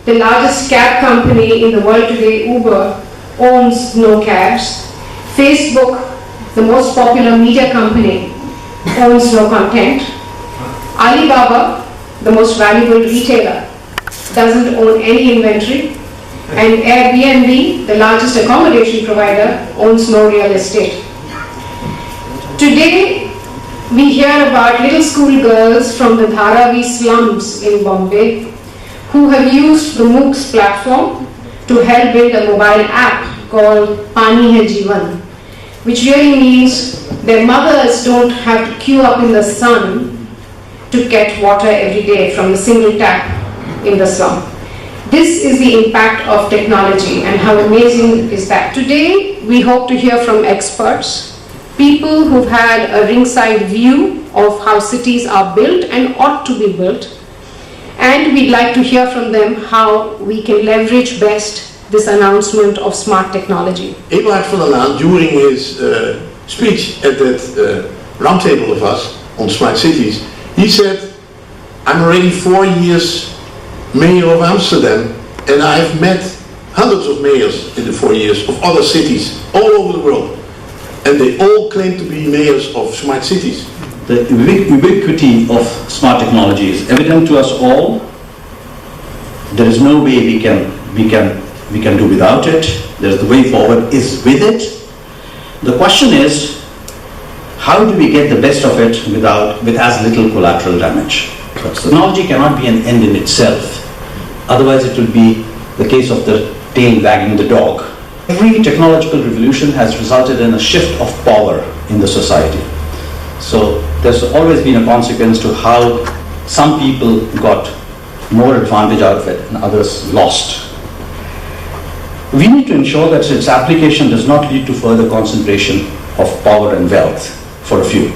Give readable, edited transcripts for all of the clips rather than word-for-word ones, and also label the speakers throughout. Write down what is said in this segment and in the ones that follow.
Speaker 1: the largest cab company in the world today, Uber, owns no cabs. Facebook, the most popular media company, owns no content. Alibaba, the most valuable retailer, doesn't own any inventory. And Airbnb, the largest accommodation provider, owns no real estate. Today, we hear about little school girls from the Dharavi slums in Bombay who have used the MOOCs platform to help build a mobile app called Pani Hai Jeevan, which really means their mothers don't have to queue up in the sun to get water every day from a single tap in the slum. This is the impact of technology, and how amazing is that? Today, we hope to hear from experts, people who've had a ringside view of how cities are built and ought to be built. And we'd like to hear from them how we can leverage best this announcement of smart technology.
Speaker 2: Eberhard van der Laan, during his speech at that roundtable of us on smart cities, he said, I'm already 4 years mayor of Amsterdam, and I've met hundreds of mayors in the 4 years of other cities all over the world. And they all claim to be mayors of smart cities.
Speaker 3: The ubiquity of smart technology is evident to us all. There is no way we can do without it. There's the way forward is with it. The question is, how do we get the best of it with as little collateral damage? Because technology cannot be an end in itself. Otherwise it will be the case of the tail wagging the dog. Every technological revolution has resulted in a shift of power in the society. So there's always been a consequence to how some people got more advantage out of it and others lost. We need to ensure that its application does not lead to further concentration of power and wealth for a few,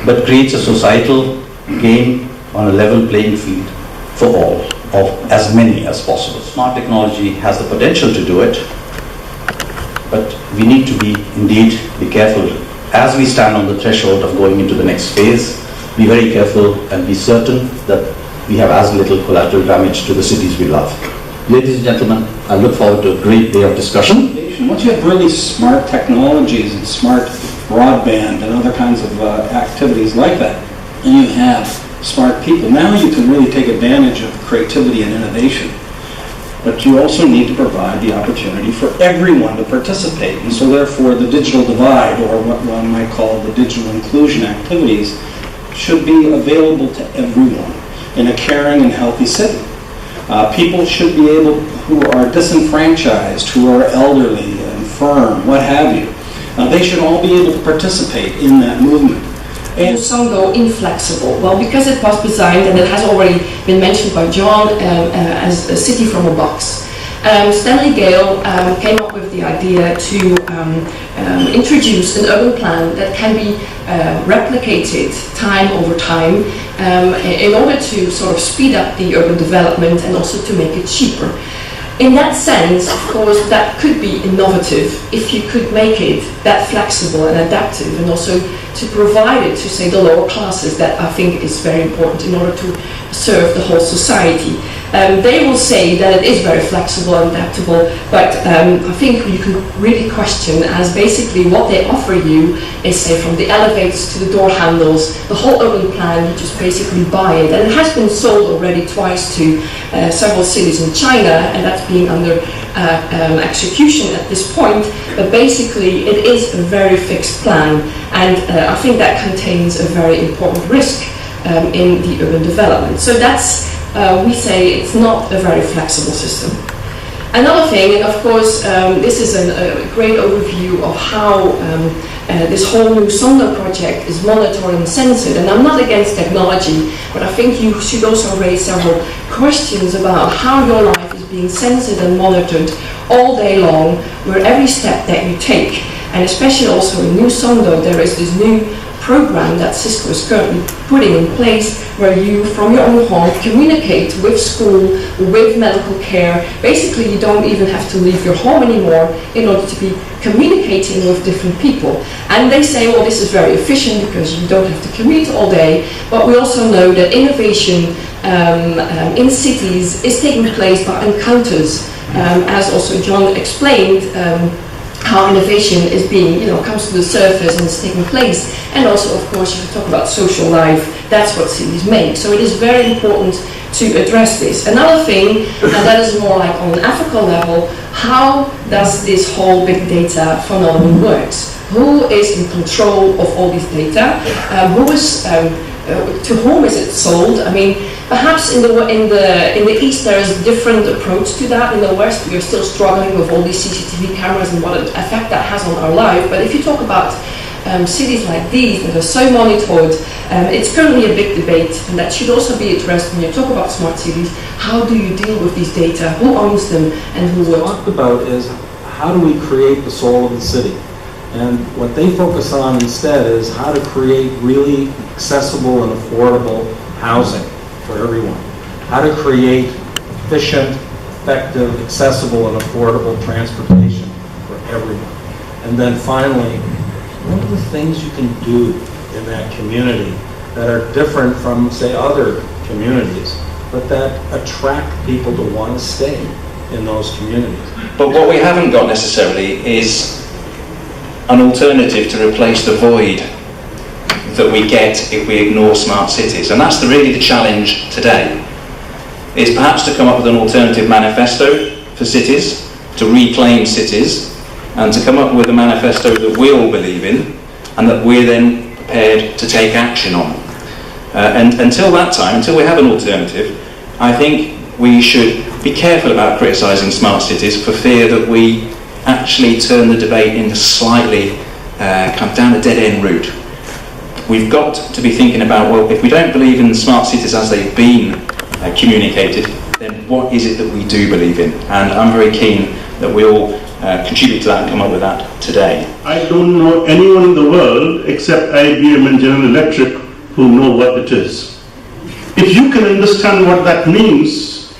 Speaker 3: but creates a societal game on a level playing field for all, of as many as possible. Smart technology has the potential to do it, but we need to be careful as we stand on the threshold of going into the next phase. Be very careful and be certain that we have as little collateral damage to the cities we love. Ladies and gentlemen, I look forward to a great day of discussion.
Speaker 4: Once you have really smart technologies and smart broadband and other kinds of activities like that, and you have smart people, now you can really take advantage of creativity and innovation. But you also need to provide the opportunity for everyone to participate. And so therefore the digital divide, or what one might call the digital inclusion activities, should be available to everyone in a caring and healthy city. People should be able, who are disenfranchised, who are elderly, infirm, what have you, they should all be able to participate in that movement.
Speaker 5: And Songdo inflexible? Well, because it was designed, and it has already been mentioned by John, as a city from a box. Stanley Gale came up with the idea to introduce an urban plan that can be replicated time over time in order to sort of speed up the urban development and also to make it cheaper. In that sense, of course, that could be innovative if you could make it that flexible and adaptive, and also to provide it to, say, the lower classes. That I think is very important in order to serve the whole society. They will say that it is very flexible and adaptable, but I think you can really question, as basically what they offer you is, say, from the elevators to the door handles, the whole urban plan, you just basically buy it. And it has been sold already twice to several cities in China, and that's being under execution at this point. But basically it is a very fixed plan, and I think that contains a very important risk in the urban development. So that's we say it's not a very flexible system. Another thing, and of course this is a great overview of how this whole new Songdo project is monitored and censored. And I'm not against technology, but I think you should also raise several questions about how your life is being censored and monitored all day long, where every step that you take. And especially also in New Songdo, there is this new program that Cisco is currently putting in place, where you, from your own home, communicate with school, with medical care. Basically, you don't even have to leave your home anymore in order to be communicating with different people. And they say, well, this is very efficient because you don't have to commute all day, but we also know that innovation in cities is taking place by encounters, as also John explained. How innovation is being, comes to the surface and is taking place, and also, of course, if you talk about social life, that's what cities make. So it is very important to address this. Another thing, and that is more like on an ethical level, how does this whole big data phenomenon works? Who is in control of all this data? Who is to whom is it sold? I mean, perhaps in the East there is a different approach to that. In the West we are still struggling with all these CCTV cameras and what effect that has on our life. But if you talk about cities like these that are so monitored, it's currently a big debate, and that should also be addressed when you talk about smart cities. How do you deal with these data? Who owns them and who will?
Speaker 4: What we talk about is how do we create the soul of the city? And what they focus on instead is how to create really accessible and affordable housing for everyone. How to create efficient, effective, accessible, and affordable transportation for everyone. And then finally, what are the things you can do in that community that are different from, say, other communities, but that attract people to want to stay in those communities?
Speaker 3: But what we haven't got necessarily is an alternative to replace the void that we get if we ignore smart cities. And that's really the challenge today, is perhaps to come up with an alternative manifesto for cities, to reclaim cities, and to come up with a manifesto that we all believe in and that we're then prepared to take action on. And until that time, until we have an alternative, I think we should be careful about criticising smart cities for fear that we actually turn the debate into slightly come down a dead-end route. We've got to be thinking about, well, if we don't believe in smart cities as they've been communicated, then what is it that we do believe in? And I'm very keen that we all contribute to that and come up with that today.
Speaker 6: I don't know anyone in the world except IBM and General Electric who know what it is. If you can understand what that means,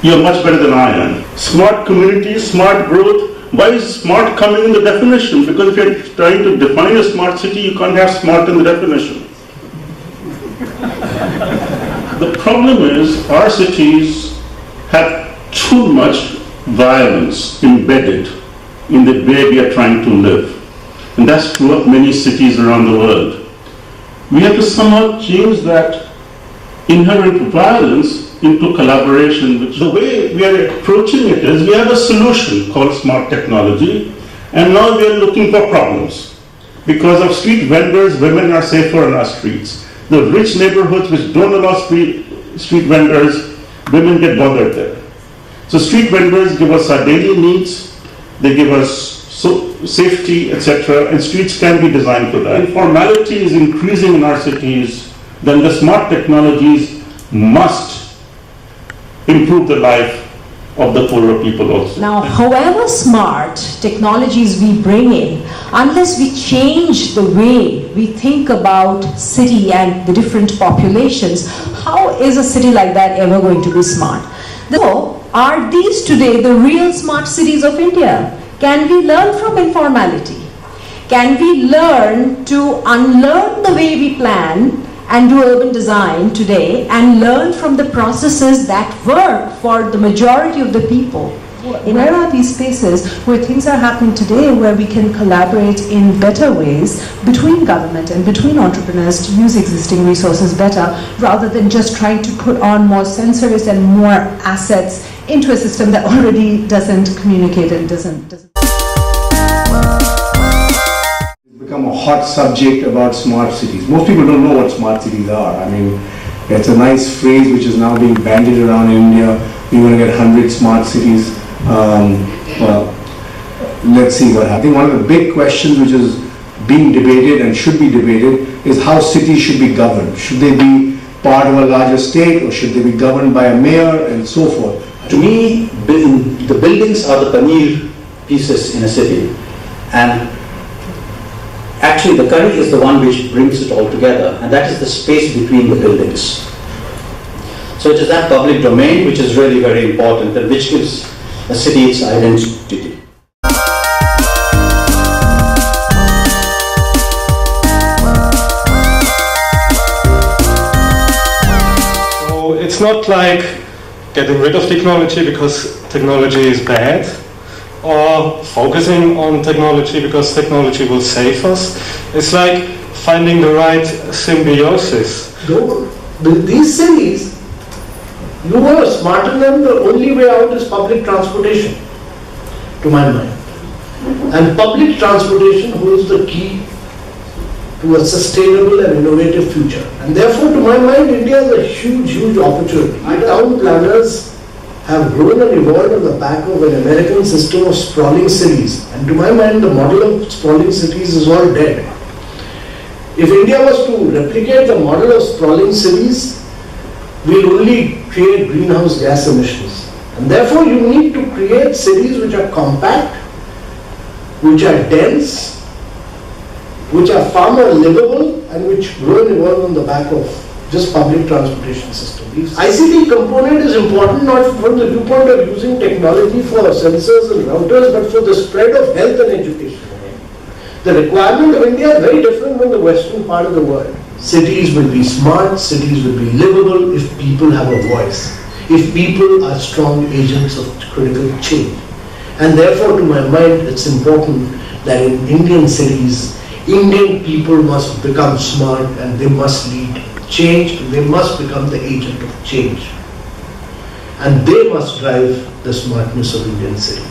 Speaker 6: you're much better than I am. Smart communities, smart growth. Why is smart coming in the definition? Because if you're trying to define a smart city, you can't have smart in the definition. The problem is our cities have too much violence embedded in the way we are trying to live. And that's true of many cities around the world. We have to somehow change that inherent violence into collaboration. Which the way we are approaching it is, we have a solution called smart technology, and now we are looking for problems. Because of street vendors, women are safer on our streets. The rich neighborhoods which don't allow street vendors, women get bothered there. So street vendors give us our daily needs, they give us safety, etc., and streets can be designed for that. Informality is increasing in our cities, then the smart technologies must improve the life of the poorer people also.
Speaker 7: Now, however smart technologies we bring in, unless we change the way we think about city and the different populations, how is a city like that ever going to be smart? So, are these today the real smart cities of India? Can we learn from informality? Can we learn to unlearn the way we plan and do urban design today and learn from the processes that work for the majority of the people? Where are these spaces where things are happening today where we can collaborate in better ways between government and between entrepreneurs to use existing resources better, rather than just trying to put on more sensors and more assets into a system that already doesn't communicate and doesn't.
Speaker 8: Become a hot subject about smart cities. Most people don't know what smart cities are. I mean, it's a nice phrase which is now being bandied around in India. We want to get 100 smart cities. Well, let's see what happens. I think one of the big questions which is being debated and should be debated is how cities should be governed. Should they be part of a larger state, or should they be governed by a mayor, and so forth?
Speaker 3: To me, the buildings are the paneer pieces in a city, and actually the curry is the one which brings it all together, and that is the space between the buildings. So it is that public domain which is really very important, and which gives a city its identity.
Speaker 9: it's not like getting rid of technology because technology is bad, or focusing on technology because technology will save us. It's like finding the right symbiosis.
Speaker 10: These cities, you are smarter than the only way out is public transportation, to my mind. And public transportation holds the key to a sustainable and innovative future. And therefore, to my mind, India is a huge, huge opportunity. Our town planners have grown and evolved on the back of an American system of sprawling cities. And to my mind, the model of sprawling cities is all dead. If India was to replicate the model of sprawling cities, we'll only create greenhouse gas emissions. And therefore, you need to create cities which are compact, which are dense, which are far more livable, and which grow and evolve on the back of just public transportation system. The ICT component is important not from the viewpoint of using technology for sensors and routers, but for the spread of health and education. The requirement of India is very different from the western part of the world. Cities will be smart, cities will be livable if people have a voice, if people are strong agents of critical change. And therefore, to my mind, it's important that in Indian cities, Indian people must become smart and they must lead change, they must become the agent of change. And they must drive the smartness of Indian cities.